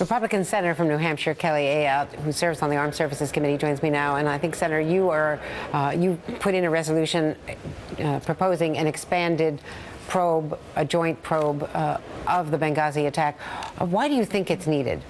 Republican Senator from New Hampshire, Kelly Ayotte, who serves on the Armed Services Committee, joins me now. And I think, Senator, you put in a resolution proposing an expanded probe, a joint probe of the Benghazi attack. Why do you think it's needed,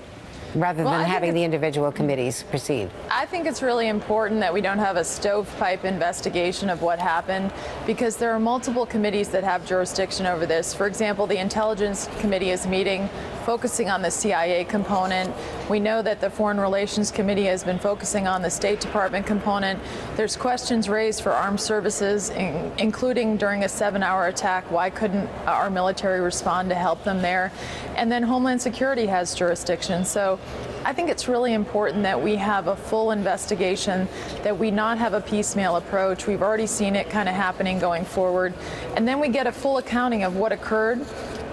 rather than having the individual committees proceed? I think it's really important that we don't have a stovepipe investigation of what happened, because there are multiple committees that have jurisdiction over this. For example, the Intelligence Committee is meeting, focusing on the CIA component. We know that the Foreign Relations Committee has been focusing on the State Department component. There's questions raised for armed services, including during a 7-hour attack. Why couldn't our military respond to help them there? And then Homeland Security has jurisdiction. So I think it's really important that we have a full investigation, that we not have a piecemeal approach. We've already seen it kind of happening going forward. And then we get a full accounting of what occurred,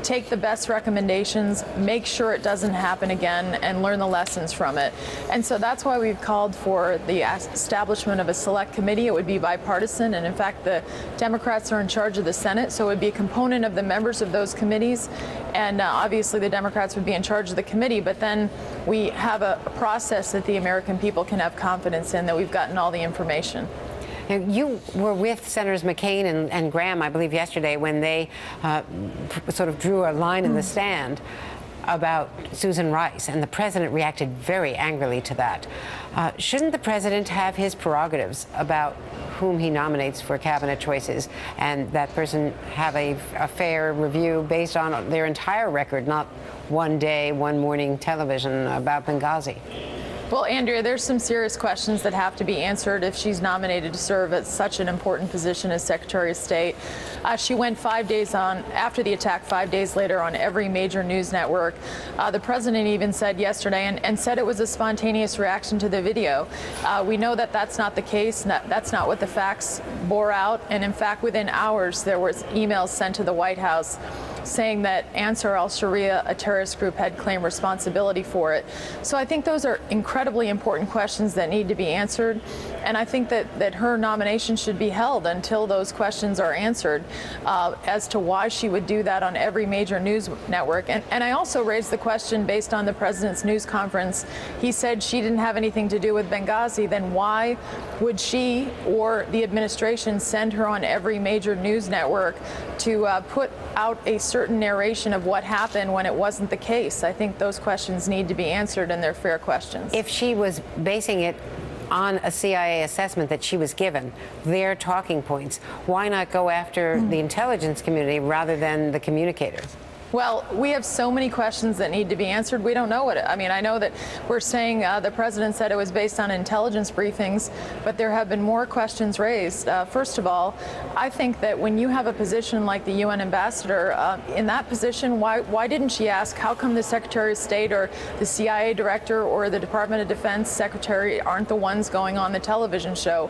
take the best recommendations, make sure it doesn't happen again, and learn the lessons from it. And so that's why we've called for the establishment of a select committee. It would be bipartisan, and in fact, the Democrats are in charge of the Senate, so it would be a component of the members of those committees. And obviously, the Democrats would be in charge of the committee, but then we have a process that the American people can have confidence in, that we've gotten all the information. You were with Senators McCain and Graham, I believe, yesterday when they sort of drew a line in the sand about Susan Rice, and the president reacted very angrily to that. Shouldn't the president have his prerogatives about whom he nominates for cabinet choices, and that person have a fair review based on their entire record, not one day, one morning television about Benghazi? Well, Andrea, there's some serious questions that have to be answered if she's nominated to serve at such an important position as Secretary of State. She went 5 days on after the attack, 5 days later on every major news network. The president even said yesterday and said it was a spontaneous reaction to the video. We know that that's not the case. That's not what the facts bore out. And in fact, within hours, there was emails sent to the White House saying that Ansar al-Sharia, a terrorist group, had claimed responsibility for it. So I think those are incredibly important questions that need to be answered. And I think that her nomination should be held until those questions are answered as to why she would do that on every major news network. And I also raised the question based on the president's news conference. He said she didn't have anything to do with Benghazi. Then why would she or the administration send her on every major news network to put out a certain narration of what happened when it wasn't the case? I think those questions need to be answered, and they're fair questions. If she was basing it on a CIA assessment that she was given, their talking points, why not go after the intelligence community rather than the communicator? Well, we have so many questions that need to be answered. We don't know what I mean, I know that we're saying the president said it was based on intelligence briefings, but there have been more questions raised. First of all, I think that when you have a position like the UN ambassador, in that position, why didn't she ask how come the Secretary of State or the CIA director or the Department of Defense secretary aren't the ones going on the television show?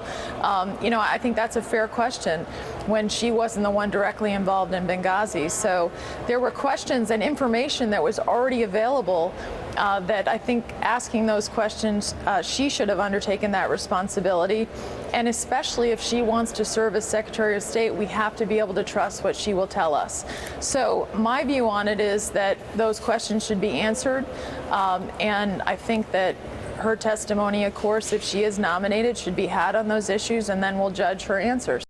You know, I think that's a fair question when she wasn't the one directly involved in Benghazi. So there were questions and information that was already available that I think asking those questions, she should have undertaken that responsibility. And especially if she wants to serve as Secretary of State, we have to be able to trust what she will tell us. So my view on it is that those questions should be answered. And I think that her testimony, of course, if she is nominated, should be had on those issues, and then we'll judge her answers.